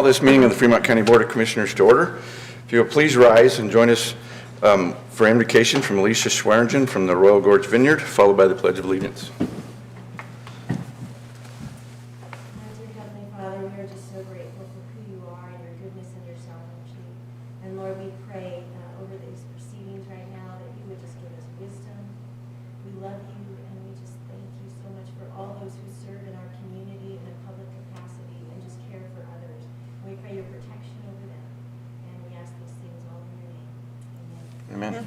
call this meeting of the Fremont County Board of Commissioners to order. If you will please rise and join us for invocation from Alicia Swearingen from the Royal Gorge Vineyard, followed by the Pledge of Allegiance. Amen.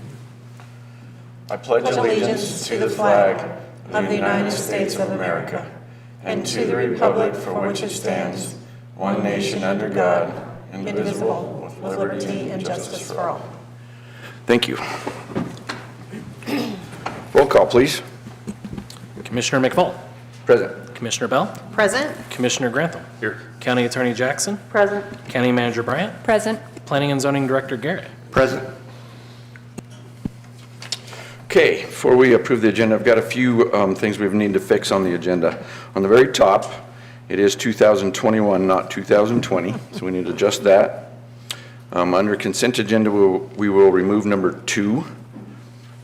I pledge allegiance to the flag of the United States of America and to the republic for which it stands, one nation under God, indivisible, with liberty and justice for all. Thank you. Roll call, please. Commissioner McFall. Present. Commissioner Bell. Present. Commissioner Grantham. Here. County Attorney Jackson. Present. County Manager Bryant. Present. Planning and Zoning Director Garrett. Present. Okay, before we approve the agenda, I've got a few things we need to fix on the agenda. On the very top, it is 2021, not 2020, so we need to adjust that. Under consent agenda, we will remove number 2.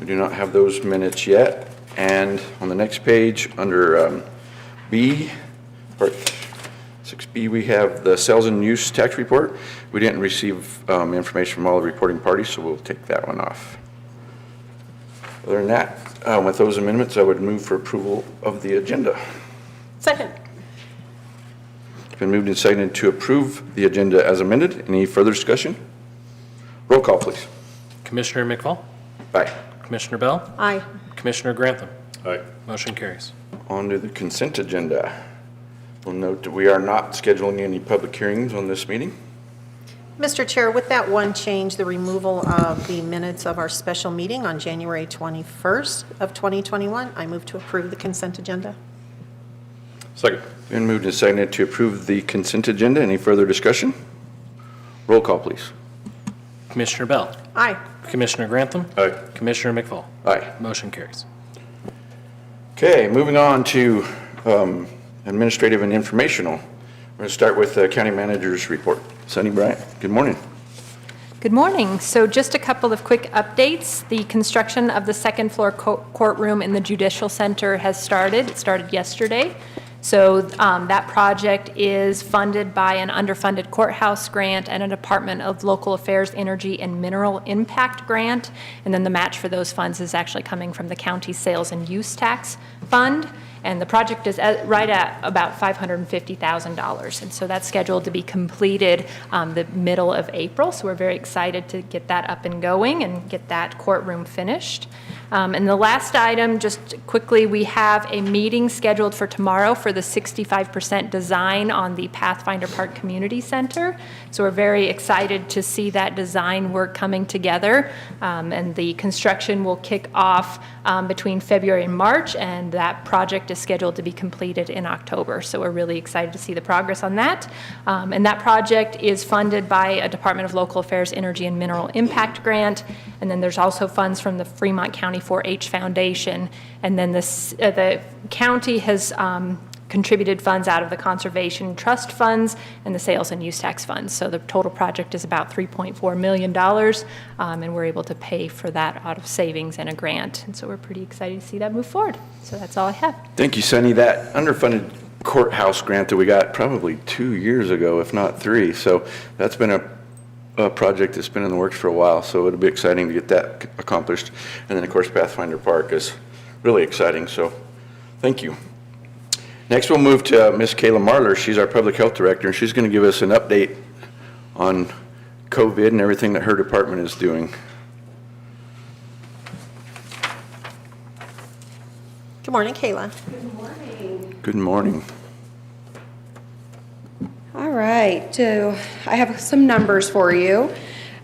We do not have those minutes yet. And on the next page, under B, part 6B, we have the sales and use tax report. We didn't receive information from all the reporting parties, so we'll take that one off. Other than that, with those amendments, I would move for approval of the agenda. Second. It's been moved and seconded to approve the agenda as amended. Any further discussion? Roll call, please. Commissioner McFall. Aye. Commissioner Bell. Aye. Commissioner Grantham. Aye. Motion carries. On to the consent agenda. We'll note that we are not scheduling any public hearings on this meeting. Mr. Chair, with that one change, the removal of the minutes of our special meeting on January 21st of 2021, I move to approve the consent agenda. Second. Been moved and seconded to approve the consent agenda. Any further discussion? Roll call, please. Commissioner Bell. Aye. Commissioner Grantham. Aye. Commissioner McFall. Aye. Motion carries. Okay, moving on to administrative and informational. We're going to start with the county manager's report. Sunny Bryant, good morning. Good morning. So just a couple of quick updates. The construction of the second floor courtroom in the Judicial Center has started. It started yesterday. So that project is funded by an underfunded courthouse grant and a Department of Local Affairs, Energy, and Mineral Impact grant. And then the match for those funds is actually coming from the county sales and use tax fund. And the project is right at about $550,000. And so that's scheduled to be completed the middle of April. So we're very excited to get that up and going and get that courtroom finished. And the last item, just quickly, we have a meeting scheduled for tomorrow for the 65% design on the Pathfinder Park Community Center. So we're very excited to see that design work coming together. And the construction will kick off between February and March, and that project is scheduled to be completed in October. So we're really excited to see the progress on that. And that project is funded by a Department of Local Affairs, Energy, and Mineral Impact grant. And then there's also funds from the Fremont County 4-H Foundation. And then the county has contributed funds out of the Conservation Trust funds and the Sales and Use Tax funds. So the total project is about $3.4 million, and we're able to pay for that out of savings and a grant. And so we're pretty excited to see that move forward. So that's all I have. Thank you, Sunny. That underfunded courthouse grant that we got probably 2 years ago, if not 3. So that's been a project that's been in the works for a while, so it'll be exciting to get that accomplished. And then, of course, Pathfinder Park is really exciting, so thank you. Next, we'll move to Ms. Kayla Marler. She's our Public Health Director, and she's going to give us an update on COVID and everything that her department is doing. Good morning, Kayla. Good morning. Good morning. All right, so I have some numbers for you.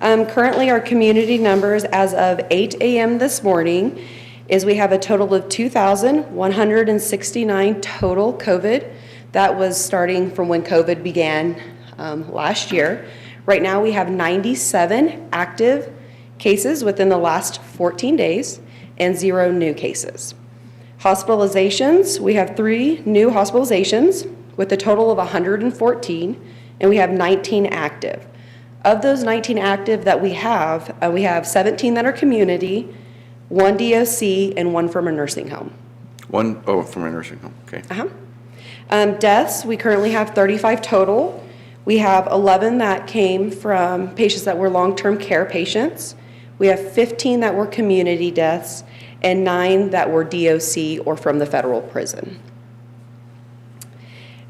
Currently, our community numbers as of 8 a.m. this morning is we have a total of 2,169 total COVID. That was starting from when COVID began last year. Right now, we have 97 active cases within the last 14 days and 0 new cases. Hospitalizations, we have 3 new hospitalizations with a total of 114, and we have 19 active. Of those 19 active that we have 17 that are community, 1 DOC, and 1 from a nursing home. From a nursing home, okay. Deaths, we currently have 35 total. We have 11 that came from patients that were long-term care patients. We have 15 that were community deaths, and 9 that were DOC or from the federal prison.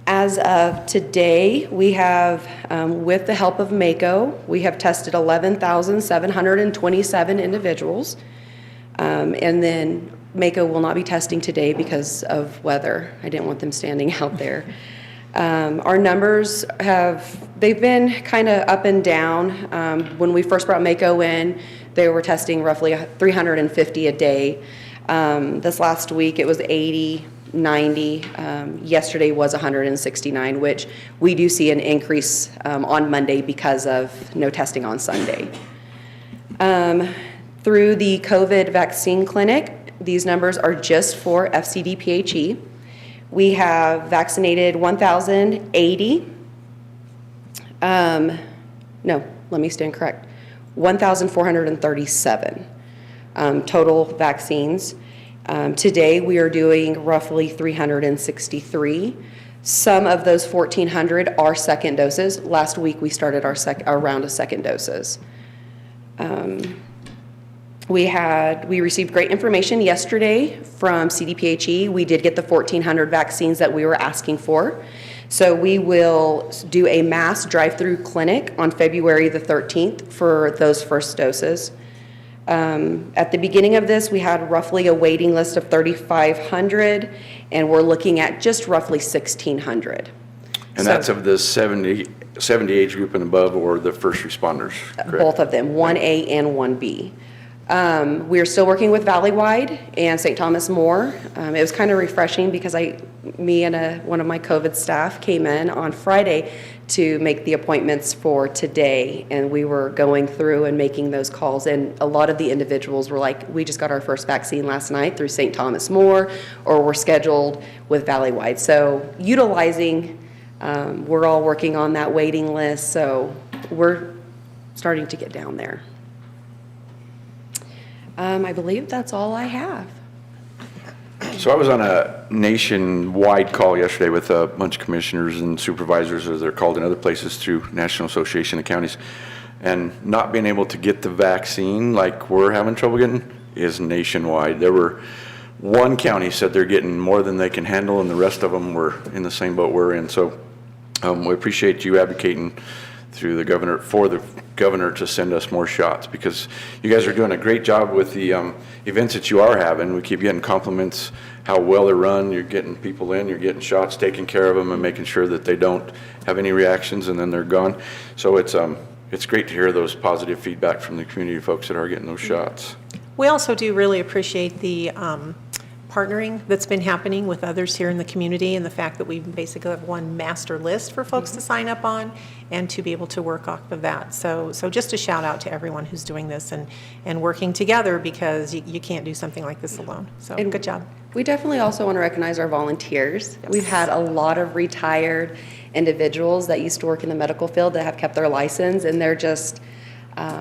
As of today, we have, with the help of MACO, we have tested 11,727 individuals. And then MACO will not be testing today because of weather. I didn't want them standing out there. Our numbers they've been kind of up and down. When we first brought MACO in, they were testing roughly 350 a day. This last week, it was 80, 90. Yesterday was 169, which we do see an increase on Monday because of no testing on Sunday. Through the COVID vaccine clinic, these numbers are just for FCD-PHE. We have vaccinated 1,080. No, let me stand correct. 1,437 total vaccines. Today, we are doing roughly 363. Some of those 1,400 are second doses. Last week, we started our round of second doses. We received great information yesterday from CDPHE. We did get the 1,400 vaccines that we were asking for. So we will do a mass drive-through clinic on February the 13th for those first doses. At the beginning of this, we had roughly a waiting list of 3,500, and we're looking at just roughly 1,600. And that's of the 70 age group and above, or the first responders, correct? Both of them, 1A and 1B. We are still working with Valleywide and St. Thomas More. It was kind of refreshing because me and one of my COVID staff came in on Friday to make the appointments for today, and we were going through and making those calls, and a lot of the individuals were like, we just got our first vaccine last night through St. Thomas More, or we're scheduled with Valleywide. So utilizing, we're all working on that waiting list, so we're starting to get down there. I believe that's all I have. So I was on a nationwide call yesterday with a bunch of commissioners and supervisors, as they're called in other places, through National Association of Counties. And not being able to get the vaccine like we're having trouble getting is nationwide. One county said they're getting more than they can handle, and the rest of them were in the same boat we're in. So we appreciate you advocating through the governor, for the governor, to send us more shots, because you guys are doing a great job with the events that you are having. We keep getting compliments how well they're run. You're getting people in, you're getting shots, taking care of them, and making sure that they don't have any reactions and then they're gone. So it's great to hear those positive feedback from the community folks that are getting those shots. We also do really appreciate the partnering that's been happening with others here in the community, and the fact that we basically have one master list for folks to sign up on and to be able to work off of that. So just a shout out to everyone who's doing this and working together, because you can't do something like this alone. So good job. We definitely also want to recognize our volunteers. Yes. We've had a lot of retired individuals that used to work in the medical field that have kept their license, and they're just,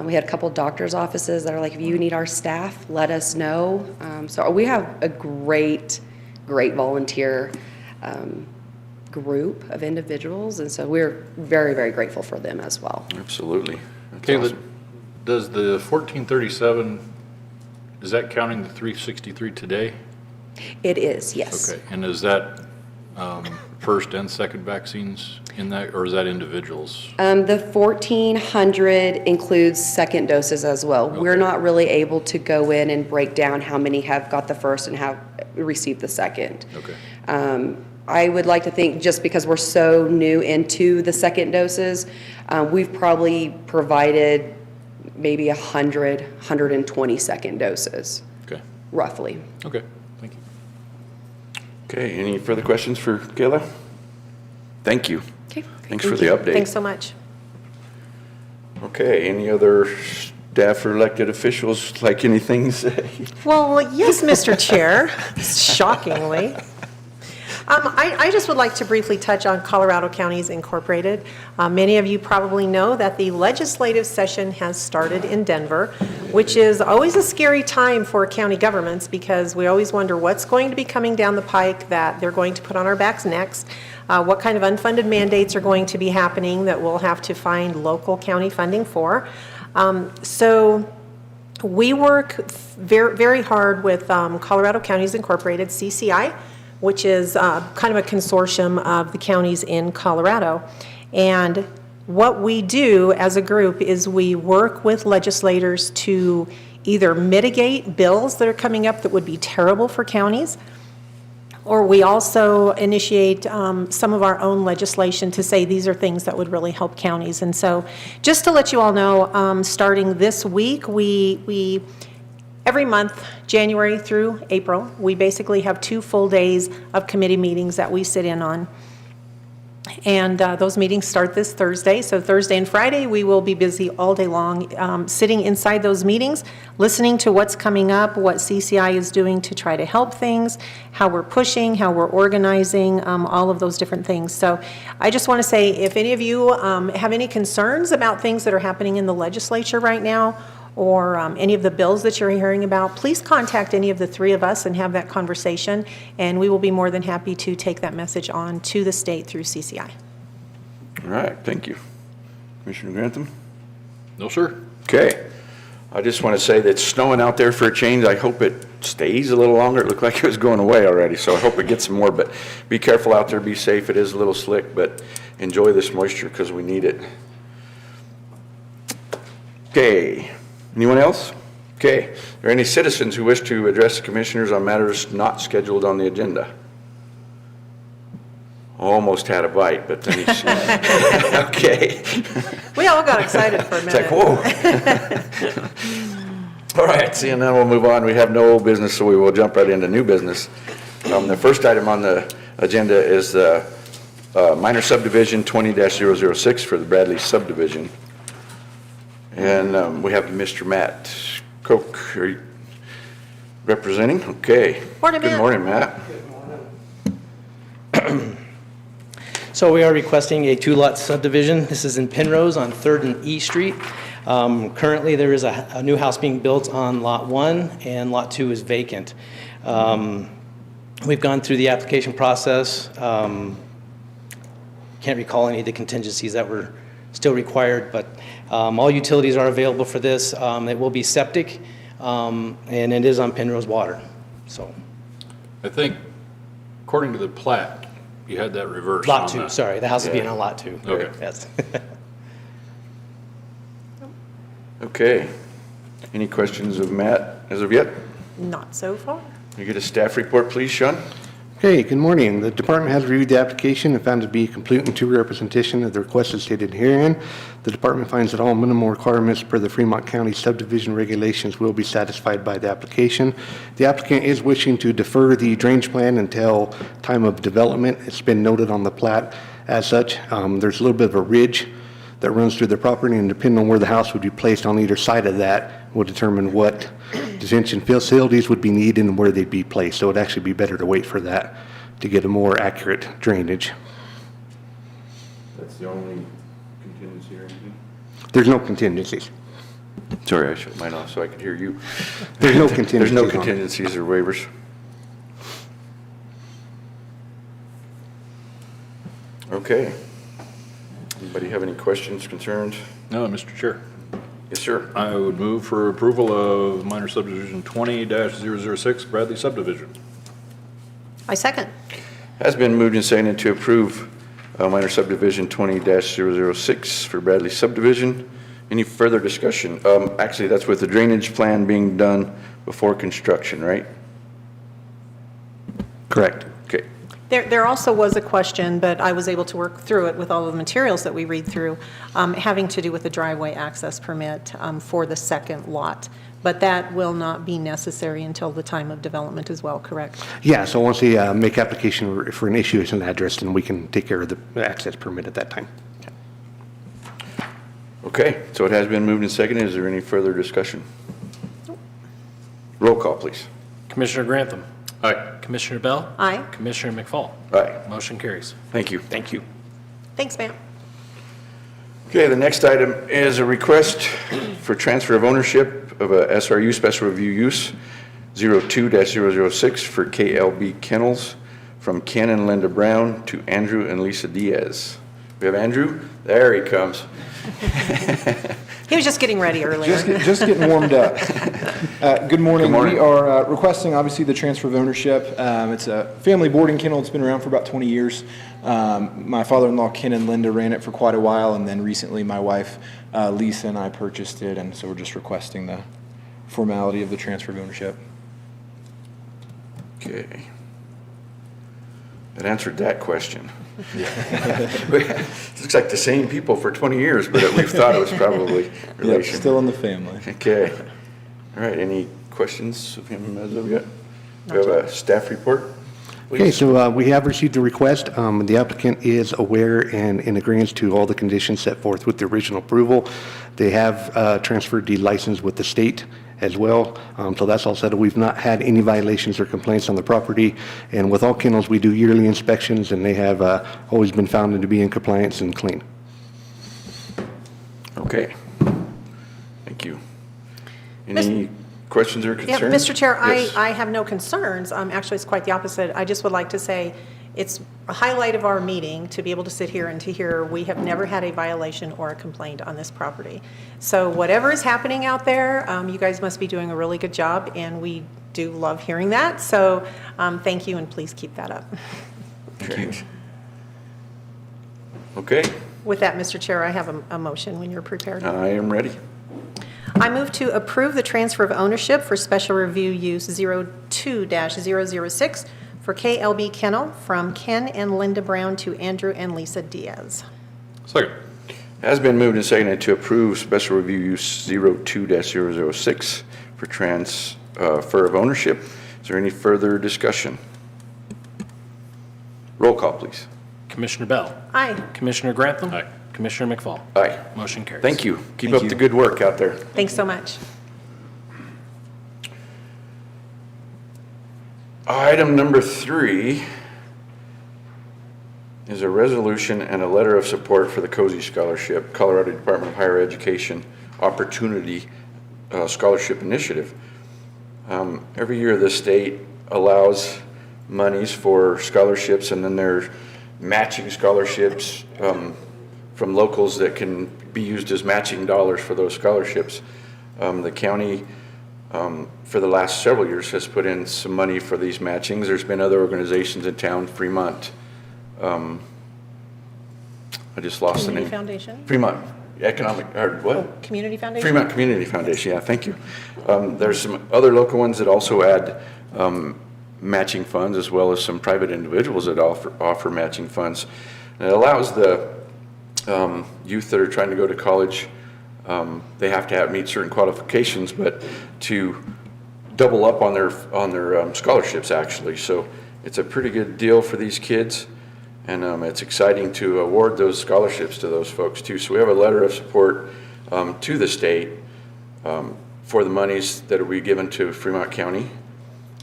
we had a couple doctors' offices that are like, if you need our staff, let us know. So we have a great volunteer group of individuals, and so we're very, very grateful for them as well. Absolutely. That's Okay, awesome. does the 1437, is that counting the 363 today? It is, yes. Okay, and is that first and second vaccines in that, or is that individuals? The 1,400 includes second doses as well. Okay. We're not really able to go in and break down how many have got the first and have received the second. Okay. I would like to think, just because we're so new into the second doses, we've probably provided maybe 100, 120 second doses, Okay. roughly. Okay, thank you. Okay, any further questions for Kayla? Thank you. Okay. Thanks for the update. Thanks so much. Okay, any other staff or elected officials like anything to say? Well, yes, Mr. Chair, shockingly. I just would like to briefly touch on Colorado Counties Incorporated. Many of you probably know that the legislative session has started in Denver, which is always a scary time for county governments because we always wonder what's going to be coming down the pike that they're going to put on our backs next. What kind of unfunded mandates are going to be happening that we'll have to find local county funding for. So we work very, very hard with Colorado Counties Incorporated, CCI, which is kind of a consortium of the counties in Colorado. And what we do as a group is we work with legislators to either mitigate bills that are coming up that would be terrible for counties, or we also initiate some of our own legislation to say these are things that would really help counties. And so just to let you all know, starting this week, we every month, January through April, we basically have 2 full days of committee meetings that we sit in on. And those meetings start this Thursday. So Thursday and Friday, we will be busy all day long, sitting inside those meetings, listening to what's coming up, what CCI is doing to try to help things, how we're pushing, how we're organizing, all of those different things. So I just want to say, if any of you have any concerns about things that are happening in the legislature right now, or any of the bills that you're hearing about, please contact any of the 3 of us and have that conversation, and we will be more than happy to take that message on to the state through CCI. All right, thank you. Commissioner Grantham? No, sir. Okay. I just want to say that it's snowing out there for a change. I hope it stays a little longer. It looked like it was going away already, so I hope it gets some more, but be careful out there, be safe. It is a little slick, but enjoy this moisture because we need it. Okay. Anyone else? Okay. Are there any citizens who wish to address the commissioners on matters not scheduled on the agenda? Almost had a bite, but then he's, okay. We all got excited for a It's minute. like, whoa. All right, seeing that, we'll move on. We have no old business, so we will jump right into new business. The first item on the agenda is the minor subdivision 20-006 for the Bradley subdivision. And we have Mr. Matt Koch are you representing. Okay. Morning, Matt. Good morning, Matt. So we are requesting a 2-lot subdivision. This is in Penrose on 3rd and E Street. Currently, there is a new house being built on Lot 1, and Lot 2 is vacant. We've gone through the application process. Can't recall any of the contingencies that were still required, but all utilities are available for this. It will be septic, and it is on Penrose water. So I think, according to the plat, you had that reversed. Lot on 2, that. sorry, the house is being on Lot 2. Okay. Yes. Okay. Any questions of Matt as of yet? Not so far. You get a staff report, please, Sean? Okay, good morning. The department has reviewed the application and found it to be complete and true representation of the requested stated herein. The department finds that all minimal requirements per the Fremont County subdivision regulations will be satisfied by the application. The applicant is wishing to defer the drainage plan until time of development. It's been noted on the plat as such. There's a little bit of a ridge that runs through the property, and depending on where the house would be placed on either side of that will determine what detention facilities would be needed and where they'd be placed. So it'd actually be better to wait for that to get a more accurate drainage. That's the only contingency or anything? There's no contingencies. Sorry, I shut mine off so I could hear you. There's no contingencies. There's no on it. contingencies or waivers. Okay. Anybody have any questions, concerns? No, Mr. Chair. Yes, sir. I would move for approval of minor subdivision 20-006 Bradley subdivision. I second. Has been moved and seconded to approve minor subdivision 20-006 for Bradley subdivision. Any further discussion? Actually, that's with the drainage plan being done before construction, right? Correct. Okay. There also was a question, but I was able to work through it with all of the materials that we read through, having to do with the driveway access permit for the second lot. But that will not be necessary until the time of development as well, correct? Yeah, so once they make application for an issue as an address, then we can take care of the access permit at that time. Okay, so it has been moved and seconded. Is there any further discussion? Roll call, please. Commissioner Grantham? Aye. Commissioner Bell? Aye. Commissioner McFall? Aye. Motion carries. Thank you. Thank you. Thanks, ma'am. Okay, the next item is a request for transfer of ownership of a SRU Special Review Use 02-006 for KLB Kennels from Ken and Linda Brown to Andrew and Lisa Diaz. We have Andrew? There he comes. He was just getting ready earlier. Just getting warmed up. Good morning. Good morning. We are requesting, obviously, the transfer of ownership. It's a family boarding kennel. It's been around for about 20 years. My father-in-law, Ken and Linda, ran it for quite a while, and then recently my wife, Lisa, and I purchased it, and so we're just requesting the formality of the transfer of ownership. Okay. That answered that question. It looks like the same people for 20 years, but we've thought it was probably Yep, relation. still in the family. Okay. All right, any questions of him as of yet? We have a staff report? Okay, Please. so we have received a request. The applicant is aware and in agreement to all the conditions set forth with the original approval. They have transferred the license with the state as well, so that's all settled. We've not had any violations or complaints on the property, and with all kennels, we do yearly inspections, and they have always been found to be in compliance and clean. Okay. Thank you. Any questions or Yeah, concerns? Mr. Chair, Yes. I have no concerns. Actually, it's quite the opposite. I just would like to say it's a highlight of our meeting to be able to sit here and to hear we have never had a violation or a complaint on this property. So whatever is happening out there, you guys must be doing a really good job, and we do love hearing that. So thank you, and please keep that up. Great. Okay, With that, Mr. Chair, I have a motion when you're prepared. I am ready. I move to approve the transfer of ownership for Special Review Use 02-006 for KLB Kennel from Ken and Linda Brown to Andrew and Lisa Diaz. Second. Has been moved and seconded to approve Special Review Use 02-006 for transfer of ownership. Is there any further discussion? Roll call, please. Commissioner Bell? Aye. Commissioner Grantham? Aye. Commissioner McFall? Aye. Motion carries. Thank you. Keep Thank up you. the good work out there. Thanks so much. Item number 3 is a resolution and a letter of support for the COSI Scholarship, Colorado Department of Higher Education Opportunity Scholarship Initiative. Every year the state allows monies for scholarships, and then there's matching scholarships from locals that can be used as matching dollars for those scholarships. The county for the last several years has put in some money for these matchings. There's been other organizations in town, Fremont. I just lost the Community name. Foundation? Fremont Economic, or what? Community Foundation? Fremont Community Foundation, yeah, thank you. There's some other local ones that also add matching funds, as well as some private individuals that offer matching funds. And it allows the youth that are trying to go to college, they have to meet certain qualifications, but to double up on their scholarships, actually. So it's a pretty good deal for these kids, and it's exciting to award those scholarships to those folks too. So we have a letter of support to the state for the monies that will be given to Fremont County,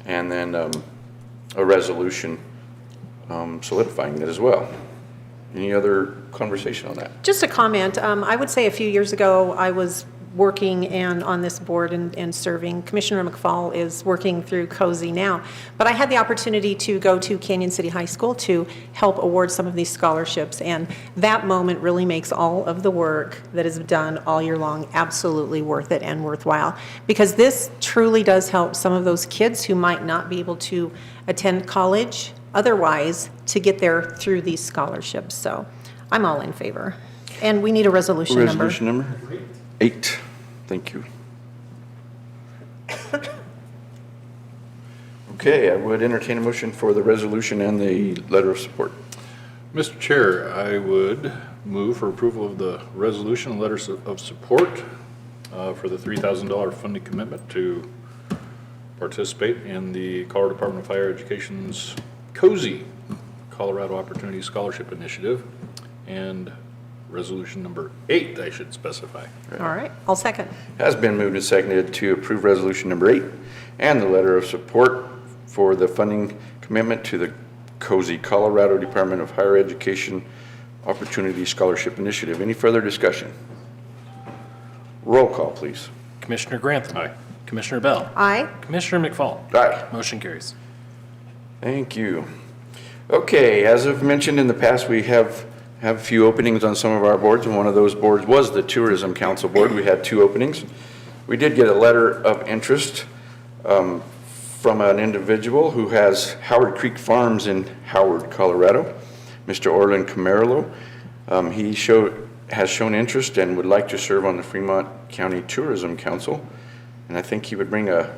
and then a resolution solidifying that as well. Any other conversation on that? Just a comment. I would say a few years ago, I was working on this board and serving. Commissioner McFall is working through COSI now. But I had the opportunity to go to Canyon City High School to help award some of these scholarships. And that moment really makes all of the work that is done all year long absolutely worth it and worthwhile. Because this truly does help some of those kids who might not be able to attend college otherwise to get there through these scholarships. So I'm all in favor. And we need a resolution number. Resolution number? 8. Thank you. Okay, I would entertain a motion for the resolution and the letter of support. Mr. Chair, I would move for approval of the resolution and letters of support for the $3,000 funding commitment to participate in the Colorado Department of Higher Education's COSI, Colorado Opportunity Scholarship Initiative, and resolution number 8, I should specify. All right, I'll second. Has been moved and seconded to approve resolution number 8 and the letter of support for the funding commitment to the COSI, Colorado Department of Higher Education Opportunity Scholarship Initiative. Any further discussion? Roll call, please. Commissioner Grantham. Aye. Commissioner Bell. Aye. Commissioner McFall. Aye. Motion carries. Thank you. Okay, as I've mentioned in the past, we have a few openings on some of our boards, and one of those boards was the Tourism Council Board. We had 2 openings. We did get a letter of interest from an individual who has Howard Creek Farms in Howard, Colorado, Mr. Orland Camerlo. He has shown interest and would like to serve on the Fremont County Tourism Council, and I think he would bring a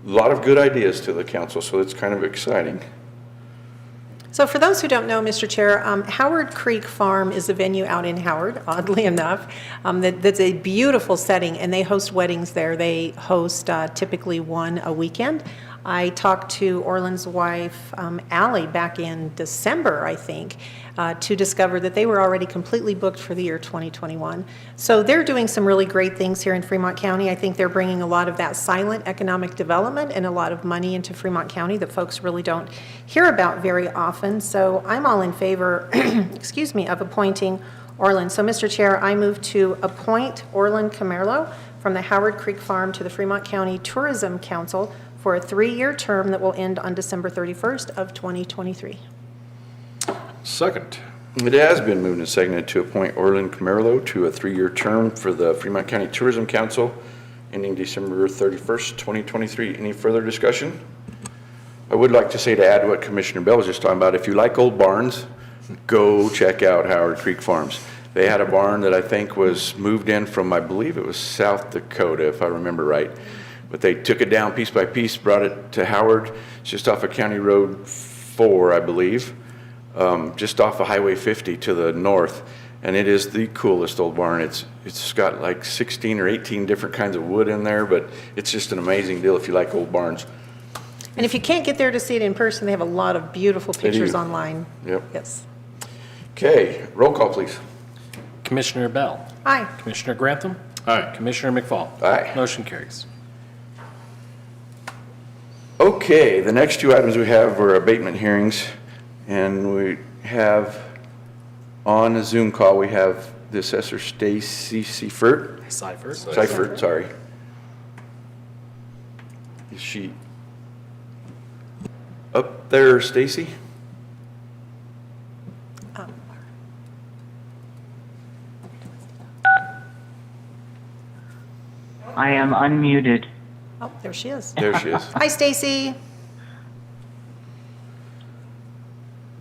lot of good ideas to the council, so it's kind of exciting. So for those who don't know, Mr. Chair, Howard Creek Farm is a venue out in Howard, oddly enough, that's a beautiful setting, and they host weddings there. They host typically one a weekend. I talked to Orland's wife, Allie, back in December, I think, to discover that they were already completely booked for the year 2021. So they're doing some really great things here in Fremont County. I think they're bringing a lot of that silent economic development and a lot of money into Fremont County that folks really don't hear about very often. So I'm all in favor, excuse me, of appointing Orland. So Mr. Chair, I move to appoint Orland Camerlo from the Howard Creek Farm to the Fremont County Tourism Council for a 3-year term that will end on December 31st of 2023. Second. It has been moved and seconded to appoint Orland Camerlo to a 3-year term for the Fremont County Tourism Council ending December 31st, 2023. Any further discussion? I would like to say, to add what Commissioner Bell was just talking about, if you like old barns, go check out Howard Creek Farms. They had a barn that I think was moved in from, I believe it was South Dakota, if I remember right. But they took it down piece by piece, brought it to Howard. It's just off of County Road 4, I believe, just off of Highway 50 to the north. And it is the coolest old barn. It's got like 16 or 18 different kinds of wood in there, but it's just an amazing deal if you like old barns. And if you can't get there to see it in person, they have a lot of beautiful pictures do. online. Yep. Yes. Okay, roll call, please. Commissioner Bell. Aye. Commissioner Grantham. Aye. Commissioner McFall. Aye. Motion carries. Okay, the next 2 items we have are abatement hearings, and we have on a Zoom call, we have the assessor Stacy Seifert. Seifert, sorry. Is she up there, Stacy? I am unmuted. Oh, there she is. There she is. Hi, Stacy.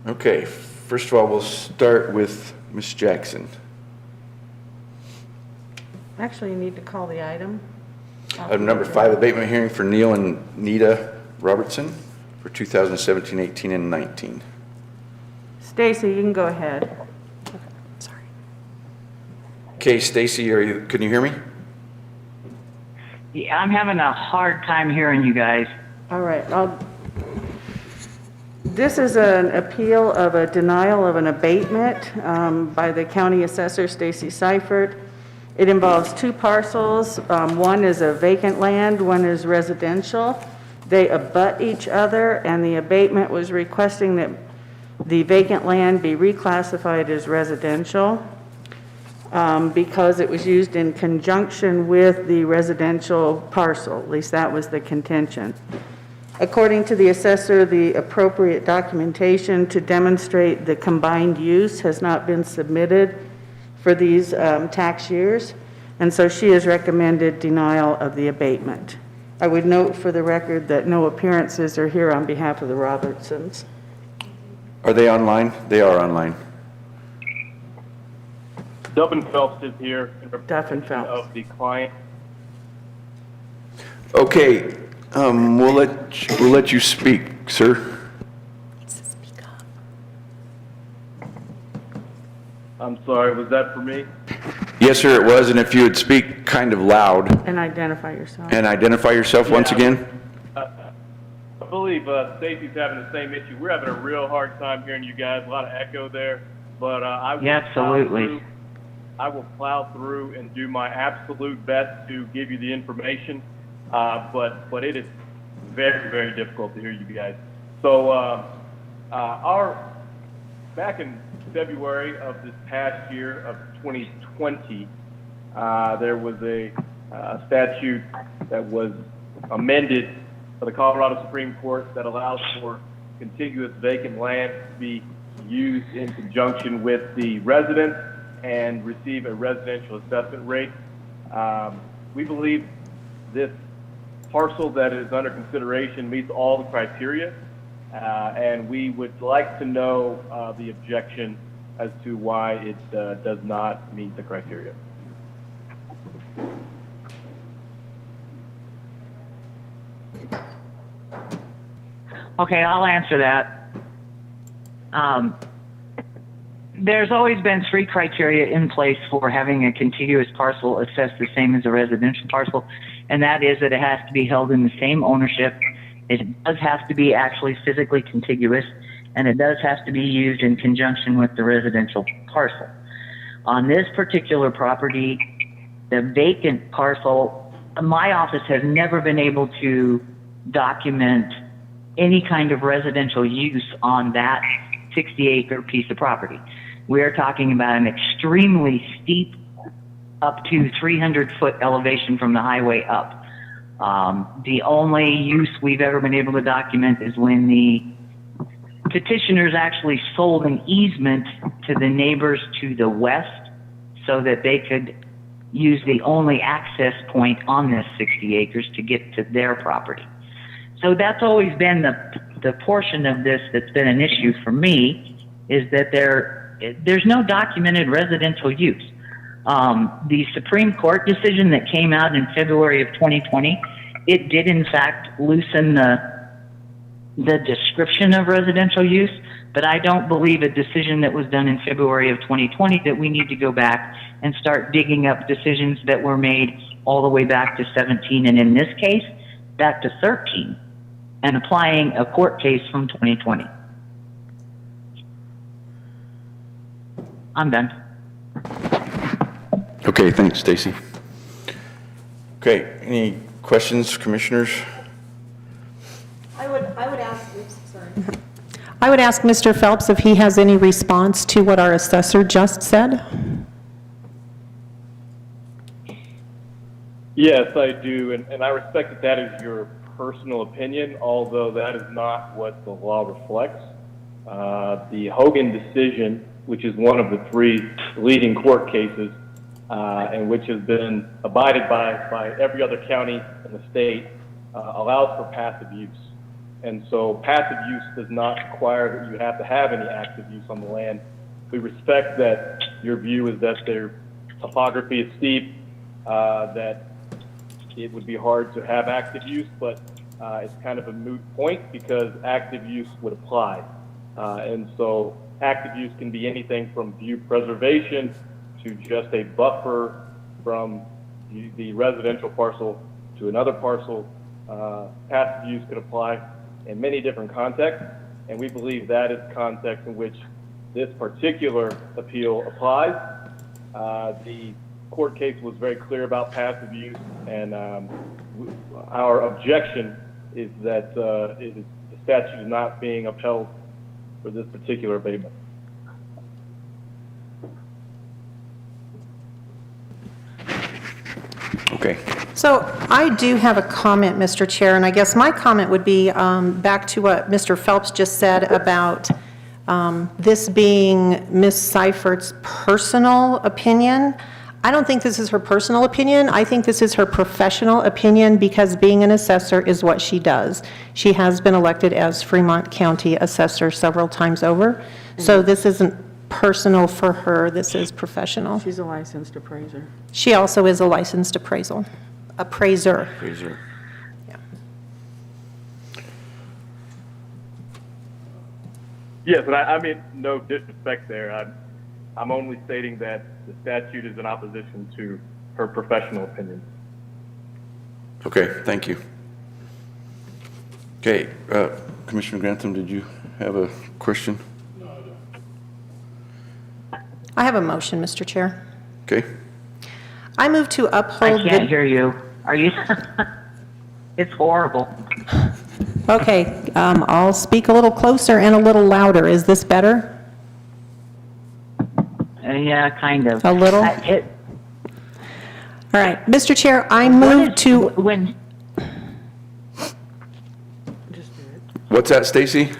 Okay, first of all, we'll start with Ms. Jackson. Actually, you need to call the item. Item number 5, abatement hearing for Neil and Nita Robertson for 2017, 18, and 19. Stacy, you can go ahead. Sorry. Okay, Stacy, can you hear me? Yeah, I'm having a hard time hearing you guys. All right. This is an appeal of a denial of an abatement by the county assessor, Stacy Seifert. It involves 2 parcels. One is a vacant land, one is residential. They abut each other, and the abatement was requesting that the vacant land be reclassified as residential because it was used in conjunction with the residential parcel. At least that was the contention. According to the assessor, the appropriate documentation to demonstrate the combined use has not been submitted for these tax years, and so she has recommended denial of the abatement. I would note for the record that no appearances are here on behalf of the Robertsons. Are they online? They are online. Duffin Phelps is here in Duffin representation Phelps. of the client. Okay, we'll let you speak, sir. I'm sorry, was that for me? Yes, sir, it was, and if you would speak kind of loud And identify yourself. and identify yourself once Yeah. again. I believe Stacy's having the same issue. We're having a real hard time hearing you guys, a lot of echo there, but I will Yeah, absolutely. plow through. I will plow through and do my absolute best to give you the information, but it is very, very difficult to hear you guys. So back in February of this past year of 2020, there was a statute that was amended by the Colorado Supreme Court that allows for contiguous vacant land to be used in conjunction with the residents and receive a residential assessment rate. We believe this parcel that is under consideration meets all the criteria, and we would like to know the objection as to why it does not meet the criteria. Okay, I'll answer that. There's always been 3 criteria in place for having a contiguous parcel assessed the same as a residential parcel, and that is that it has to be held in the same ownership, it does have to be actually physically contiguous, and it does have to be used in conjunction with the residential parcel. On this particular property, the vacant parcel, my office has never been able to document any kind of residential use on that 60-acre piece of property. We are talking about an extremely steep, up to 300-foot elevation from the highway up. The only use we've ever been able to document is when the petitioners actually sold an easement to the neighbors to the west so that they could use the only access point on this 60 acres to get to their property. So that's always been the portion of this that's been an issue for me, is that there's no documented residential use. The Supreme Court decision that came out in February of 2020, it did in fact loosen the description of residential use, but I don't believe a decision that was done in February of 2020 that we need to go back and start digging up decisions that were made all the way back to 17, and in this case, back to 13, and applying a court case from 2020. I'm done. Okay, thanks, Stacy. Okay, any questions, commissioners? I would ask Mr. Phelps if he has any response to what our assessor just said. Yes, I do, and I respect that that is your personal opinion, although that is not what the law reflects. The Hogan decision, which is one of the 3 leading court cases, and which has been abided by every other county in the state, allows for passive use. And so passive use does not require that you have to have any active use on the land. We respect that your view is that their topography is steep, that it would be hard to have active use, but it's kind of a moot point because active use would apply. And so active use can be anything from view preservation to just a buffer from the residential parcel to another parcel. Passive use could apply in many different contexts, and we believe that is the context in which this particular appeal applies. The court case was very clear about passive use, and our objection is that the statute is not being upheld for this particular abatement. Okay. So I do have a comment, Mr. Chair, and I guess my comment would be back to what Mr. Phelps just said about this being Ms. Seifert's personal opinion. I don't think this is her personal opinion. I think this is her professional opinion because being an assessor is what she does. She has been elected as Fremont County Assessor several times over. So this isn't personal for her, this is professional. She's a licensed appraiser. She also is a licensed appraiser. Appraiser. Yeah. Yes, and I mean no disrespect there. I'm only stating that the statute is in opposition to her professional opinion. Okay, thank you. Okay, Commissioner Grantham, did you have a question? No, I don't. I have a motion, Mr. Chair. Okay. I move to uphold I can't hear you. Are you? It's horrible. Okay, I'll speak a little closer and a little louder. Is this better? Yeah, kind of. A little? All right, Mr. Chair, I move to, When, What's that, Stacy?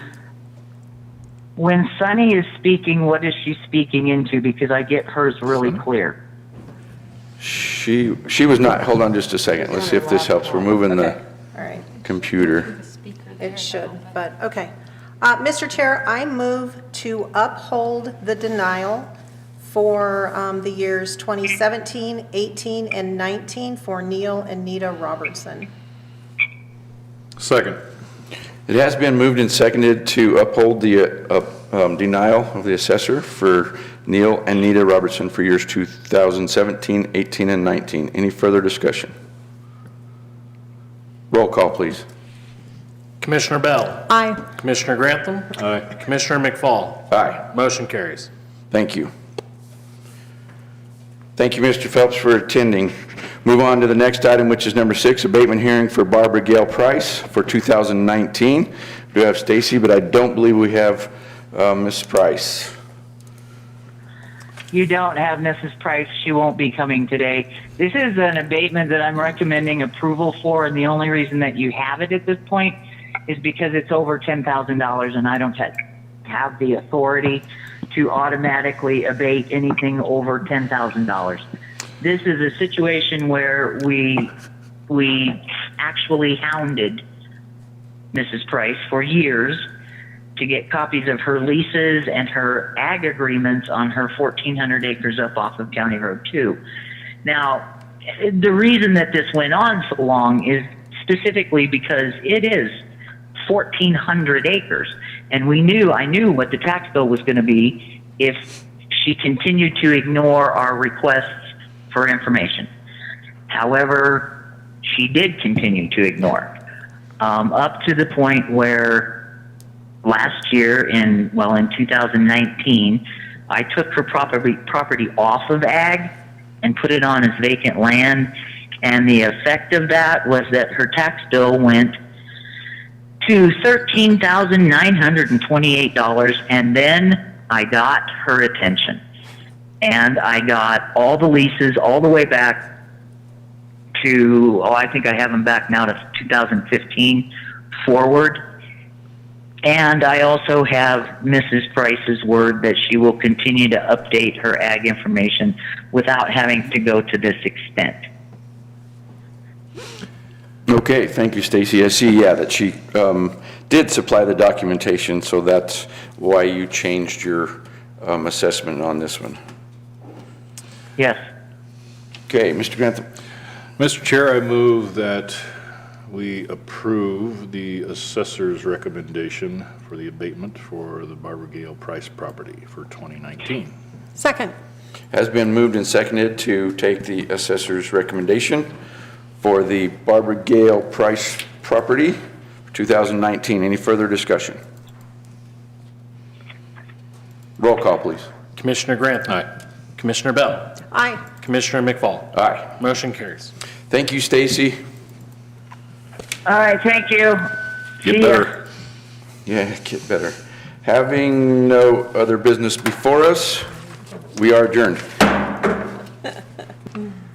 when Sunny is speaking, what is she speaking into? Because I get hers really clear. She was not, hold on just a second. Let's see if this helps. We're moving the all right. computer. It should, but, okay. Mr. Chair, I move to uphold the denial for the years 2017, 18, and 19 for Neil and Nita Robertson. Second. It has been moved and seconded to uphold the denial of the assessor for Neil and Nita Robertson for years 2017, 18, and 19. Any further discussion? Roll call, please. Commissioner Bell. Aye. Commissioner Grantham. Aye. Commissioner McFall. Aye. Motion carries. Thank you. Thank you, Mr. Phelps, for attending. Move on to the next item, which is number 6, abatement hearing for Barbara Gail Price for 2019. We do have Stacy, but I don't believe we have Ms. Price. You don't have Mrs. Price. She won't be coming today. This is an abatement that I'm recommending approval for, and the only reason that you have it at this point is because it's over $10,000, and I don't have the authority to automatically abate anything over $10,000. This is a situation where we actually hounded Mrs. Price for years to get copies of her leases and her ag agreements on her 1,400 acres up off of County Road 2. Now, the reason that this went on so long is specifically because it is 1,400 acres, and I knew what the tax bill was going to be if she continued to ignore our requests for information. However, she did continue to ignore, up to the point where last year in 2019, I took her property off of ag and put it on as vacant land, and the effect of that was that her tax bill went to $13,928, and then I got her attention. And I got all the leases all the way back to, I think I have them back now to 2015 forward. And I also have Mrs. Price's word that she will continue to update her ag information without having to go to this extent. Okay, thank you, Stacy. I see, that she did supply the documentation, so that's why you changed your assessment on this one. Yes. Okay, Mr. Grantham. Mr. Chair, I move that we approve the assessor's recommendation for the abatement for the Barbara Gail Price property for 2019. Second. Has been moved and seconded to take the assessor's recommendation for the Barbara Gail Price property for 2019. Any further discussion? Roll call, please. Commissioner Grantham. Aye. Commissioner Bell. Aye. Commissioner McFall. Aye. Motion carries. Thank you, Stacy. All right, thank you. Get See ya. better. Yeah, get better. Having no other business before us, we are adjourned.